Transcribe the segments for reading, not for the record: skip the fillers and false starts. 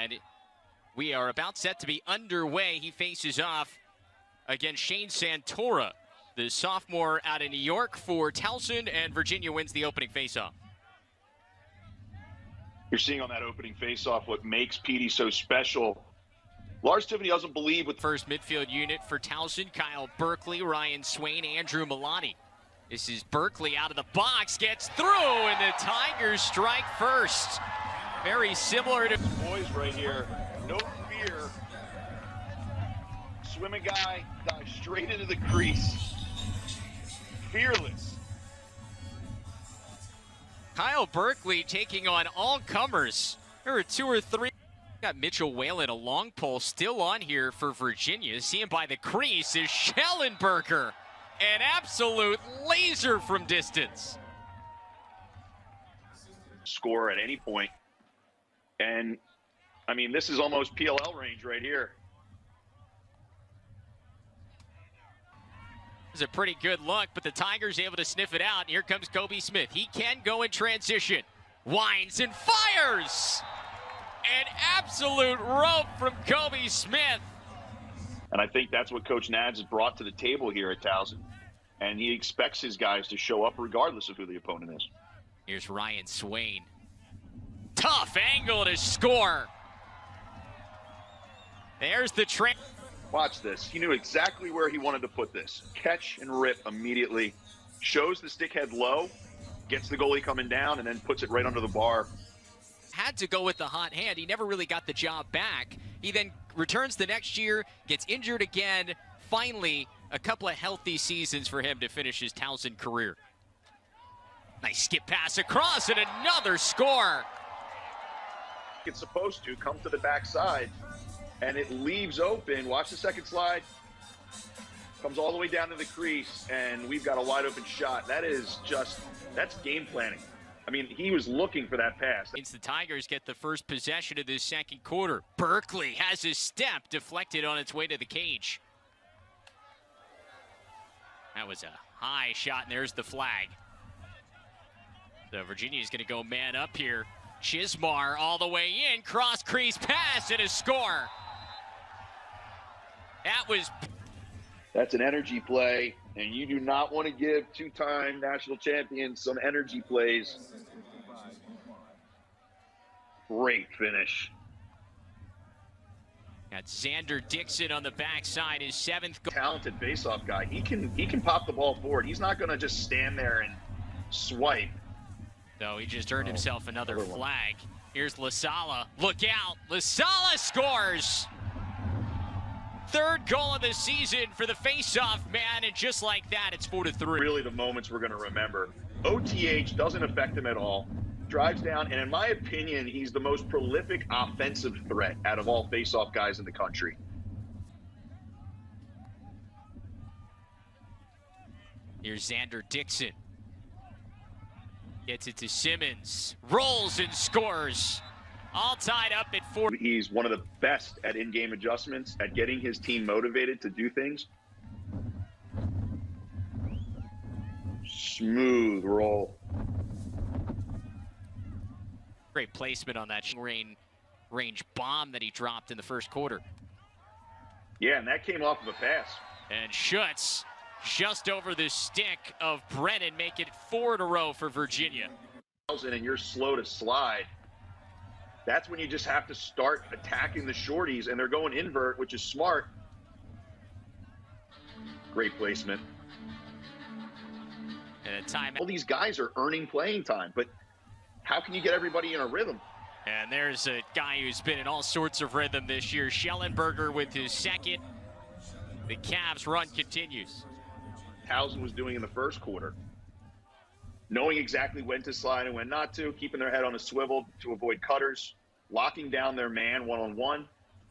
And we are about set to be underway. He faces off against Shane Santora, the sophomore out of New York for Towson, and Virginia wins the opening faceoff. You're seeing on that opening faceoff what makes Petey so special. Lars Tiffany doesn't believe with first midfield unit for Towson, Kyle Berkeley, Ryan Swain, Andrew Milani. This is Berkeley out of the box, gets through, and the Tigers strike first. Very similar to boys right here. No fear. Swimming guy dives straight into the crease. Fearless. Kyle Berkeley taking on all comers. There are 2 or 3. Got Mitchell Whalen, a long pole still on here for Virginia. See him by the crease is Schellenberger. An absolute laser from distance. Score at any point. And, I mean, this is almost PLL range right here. It's a pretty good look, but the Tigers able to sniff it out. Here comes Kobe Smith. He can go in transition. Winds and fires! An absolute rope from Kobe Smith. And I think that's what Coach Nads has brought to the table here at Towson. And he expects his guys to show up regardless of who the opponent is. Here's Ryan Swain. Tough angle to score. There's the train. Watch this. He knew exactly where he wanted to put this. Catch and rip immediately. Shows the stick head low, gets the goalie coming down, and then puts it right under the bar. Had to go with the hot hand. He never really got the job back. He then returns the next year, gets injured again. Finally, a couple of healthy seasons for him to finish his Towson career. Nice skip pass across and another score. It's supposed to come to the backside, and it leaves open. Watch the second slide. Comes all the way down to the crease, and we've got a wide open shot. That's game planning. I mean, he was looking for that pass. The Tigers get the first possession of this second quarter. Berkeley has his step deflected on its way to the cage. That was a high shot, and there's the flag. So Virginia's going to go man up here. Chismar all the way in, cross crease pass, and a score. That's an energy play, and you do not want to give two-time national champions some energy plays. Great finish. Got Xander Dixon on the backside, his 7th goal. Talented face-off guy. He can pop the ball forward. He's not going to just stand there and swipe. So he just earned himself another flag. Here's LaSala. Look out. LaSala scores. 3rd goal of the season for the face-off man, and just like that, it's 4-3. Really the moments we're going to remember. OTH doesn't affect him at all. Drives down, and in my opinion, he's the most prolific offensive threat out of all face-off guys in the country. Here's Xander Dixon. Gets it to Simmons. Rolls and scores. All tied up at 4. He's one of the best at in-game adjustments, at getting his team motivated to do things. Smooth roll. Great placement on that range bomb that he dropped in the first quarter. Yeah, and that came off of a pass. And Schutz just over the stick of Brennan, make it 4 in a row for Virginia. And you're slow to slide. That's when you just have to start attacking the shorties, and they're going invert, which is smart. Great placement. And a timeout. All these guys are earning playing time, but how can you get everybody in a rhythm? And there's a guy who's been in all sorts of rhythm this year, Schellenberger with his 2nd. The Cavs run continues. Towson was doing in the first quarter. Knowing exactly when to slide and when not to, keeping their head on a swivel to avoid cutters, locking down their man one-on-one.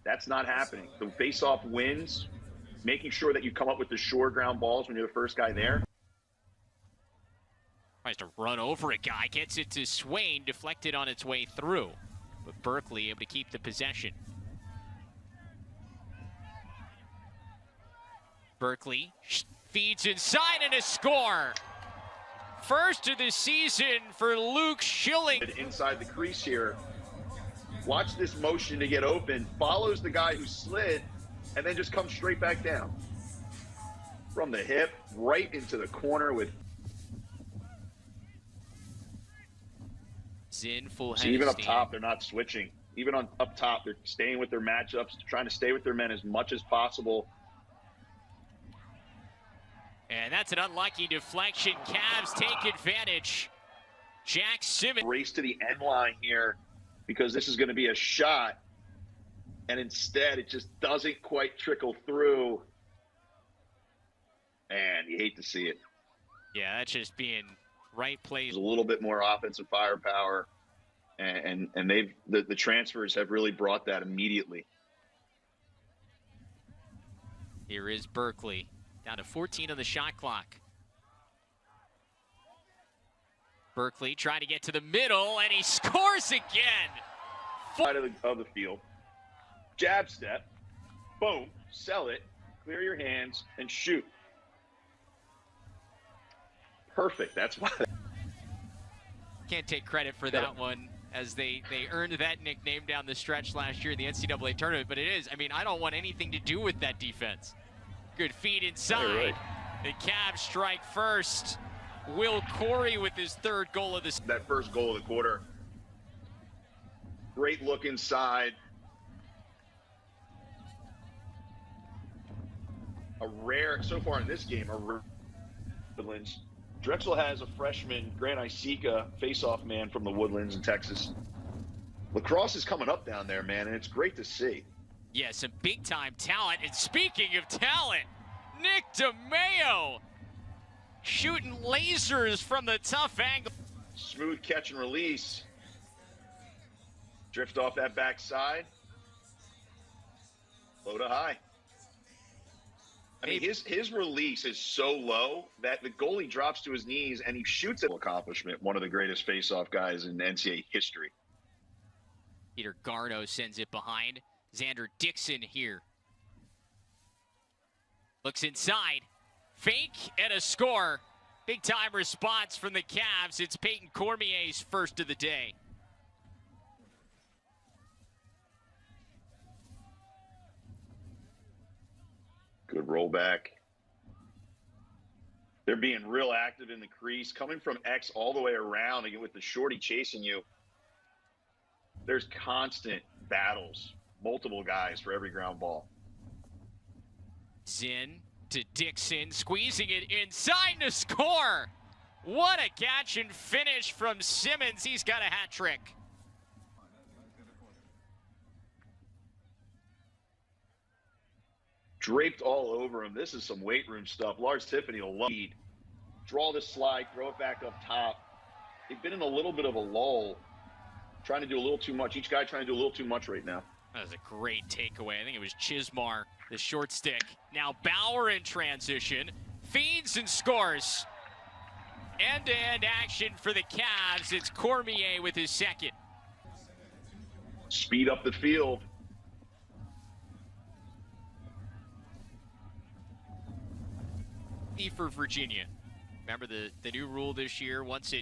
That's not happening. The face-off wins, making sure that you come up with the short ground balls when you're the first guy there. Tries to run over a guy, gets it to Swain, deflected on its way through. But Berkeley able to keep the possession. Berkeley feeds inside and a score. First of the season for Luke Schilling. Inside the crease here. Watch this motion to get open, follows the guy who slid, and then just comes straight back down. From the hip, right into the corner with... Zinn full head. See, even up top, they're not switching. Even up top, they're staying with their matchups, trying to stay with their men as much as possible. And that's an unlucky deflection. Cavs take advantage. Jack Simmons. Race to the end line here because this is going to be a shot. And instead, it just doesn't quite trickle through. And you hate to see it. Yeah, that's just being right place. There's a little bit more offensive firepower. And the transfers have really brought that immediately. Here is Berkeley. Down to 14 on the shot clock. Berkeley trying to get to the middle, and he scores again. Side of the field. Jab step. Boom. Sell it. Clear your hands and shoot. Perfect. That's why. Can't take credit for that one, as they earned that nickname down the stretch last year in the NCAA tournament. But it is, I mean, I don't want anything to do with that defense. Good feed inside. Right. The Cavs strike first. Will Corey with his third goal of the that first goal of the quarter. Great look inside. A rare, so far in this game, a rare Woodlands. Drexel has a freshman, Grant Isika, face-off man from the Woodlands in Texas. Lacrosse is coming up down there, man, and it's great to see. Yeah, some big-time talent. And speaking of talent, Nick DeMeo shooting lasers from the tough angle. Smooth catch and release. Drift off that backside. Low to high. I mean, his release is so low that the goalie drops to his knees and he shoots it. Accomplishment, one of the greatest face-off guys in NCAA history. Peter Garno sends it behind. Xander Dixon here. Looks inside. Fake and a score. Big time response from the Cavs. It's Peyton Cormier's first of the day. Good rollback. They're being real active in the crease. Coming from X all the way around, again with the shorty chasing you. There's constant battles. Multiple guys for every ground ball. Zinn to Dixon, squeezing it inside to score. What a catch and finish from Simmons. He's got a hat trick. Draped all over him. This is some weight room stuff. Lars Tiffany will lead. Draw the slide, throw it back up top. They've been in a little bit of a lull, trying to do a little too much. Each guy trying to do a little too much right now. That was a great takeaway. I think it was Chismar, the short stick. Now Bauer in transition, feeds and scores. End-to-end action for the Cavs. It's Cormier with his second. Speed up the field. For Virginia. Remember the new rule this year, once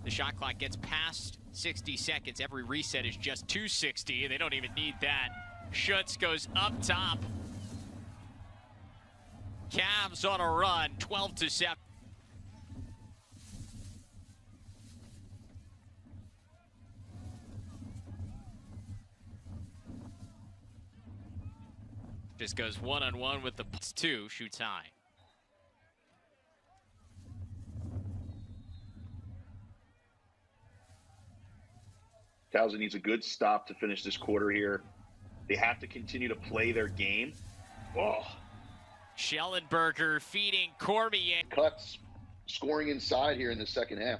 the shot clock gets past 60 seconds, every reset is just 260, and they don't even need that. Schutz goes up top. Cavs on a run, 12-7. Just goes one-on-one with the two, shoots high. Towson needs a good stop to finish this quarter here. They have to continue to play their game. Oh. Schellenberger feeding Cormier. Cuts, scoring inside here in the second half.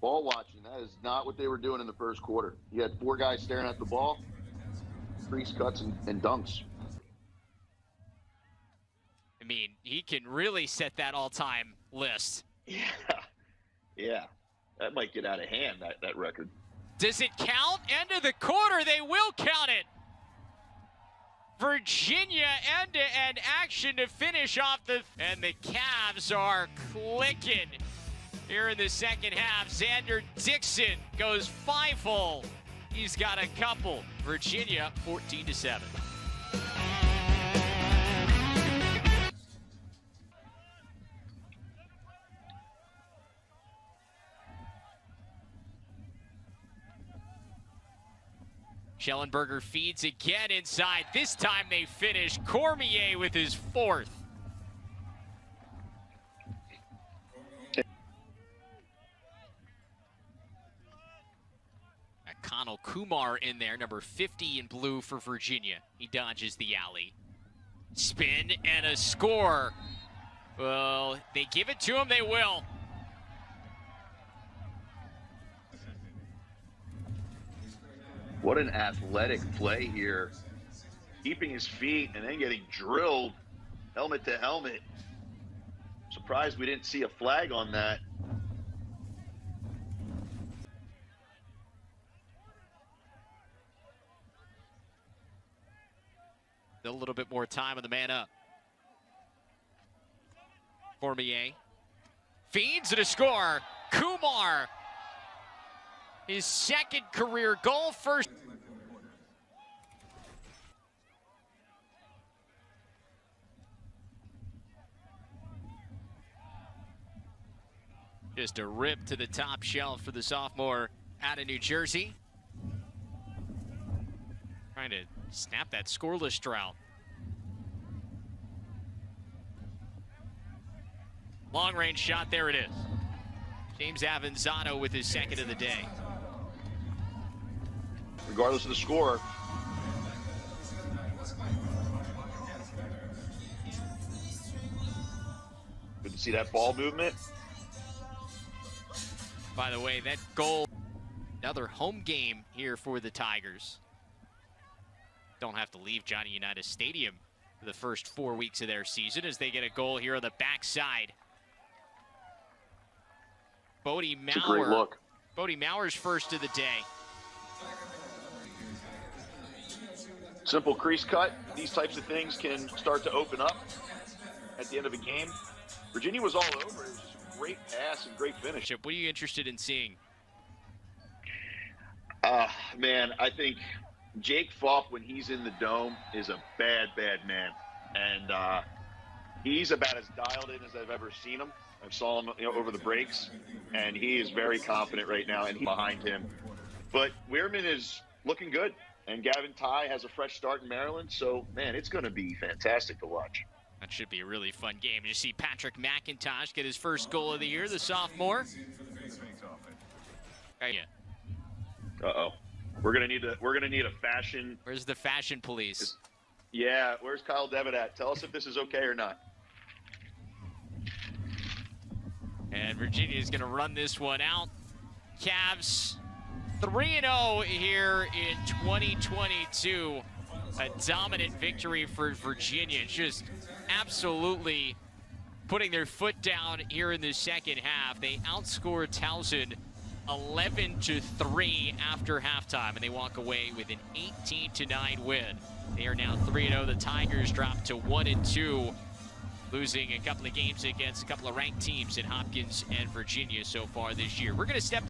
Ball watching, that is not what they were doing in the first quarter. You had four guys staring at the ball, crease cuts and dunks. I mean, he can really set that all-time list. Yeah. That might get out of hand, that record. Does it count? End of the quarter, they will count it. Virginia end-to-end action to finish off and the Cavs are clicking. Here in the second half, Xander Dixon goes 5-hole. He's got a couple. Virginia 14-7. Schellenberger feeds again inside. This time they finish. Cormier with his fourth. Connell Kumar in there, number 50 in blue for Virginia. He dodges the alley. Spin and a score. Well, they give it to him, they will. What an athletic play here. Keeping his feet and then getting drilled helmet to helmet. Surprised we didn't see a flag on that. A little bit more time on the man up. Cormier feeds and a score. Kumar, his second career goal, first. Just a rip to the top shelf for the sophomore out of New Jersey. Trying to snap that scoreless drought. Long range shot, there it is. James Avanzado with his second of the day. Regardless of the score. Good to see that ball movement. By the way, that goal, another home game here for the Tigers. Don't have to leave Johnny Unitas Stadium for the first 4 weeks of their season as they get a goal here on the backside. Bodie Maurer. It's a great look. Bodie Maurer's first of the day. Simple crease cut. These types of things can start to open up at the end of a game. Virginia was all over. It was just a great pass and great finish. What are you interested in seeing? Man, I think Jake Falk, when he's in the dome, is a bad, bad man. And he's about as dialed in as I've ever seen him. I saw him over the breaks, and he is very confident right now, and he's behind him. But Weirman is looking good, and Gavin Ty has a fresh start in Maryland. So, man, it's going to be fantastic to watch. That should be a really fun game. You see Patrick McIntosh get his first goal of the year, the sophomore. Uh-oh. We're gonna need a fashion. Where's the fashion police? Yeah, where's Kyle Devitt at? Tell us if this is okay or not. And Virginia's gonna run this one out. Cavs 3-0 here in 2022. A dominant victory for Virginia. Just absolutely putting their foot down here in the second half. They outscored Towson 11-3 after halftime, and they walk away with an 18-9 win. They are now 3-0. The Tigers dropped to 1-2, losing a couple of games against a couple of ranked teams in Hopkins and Virginia so far this year. We're going to step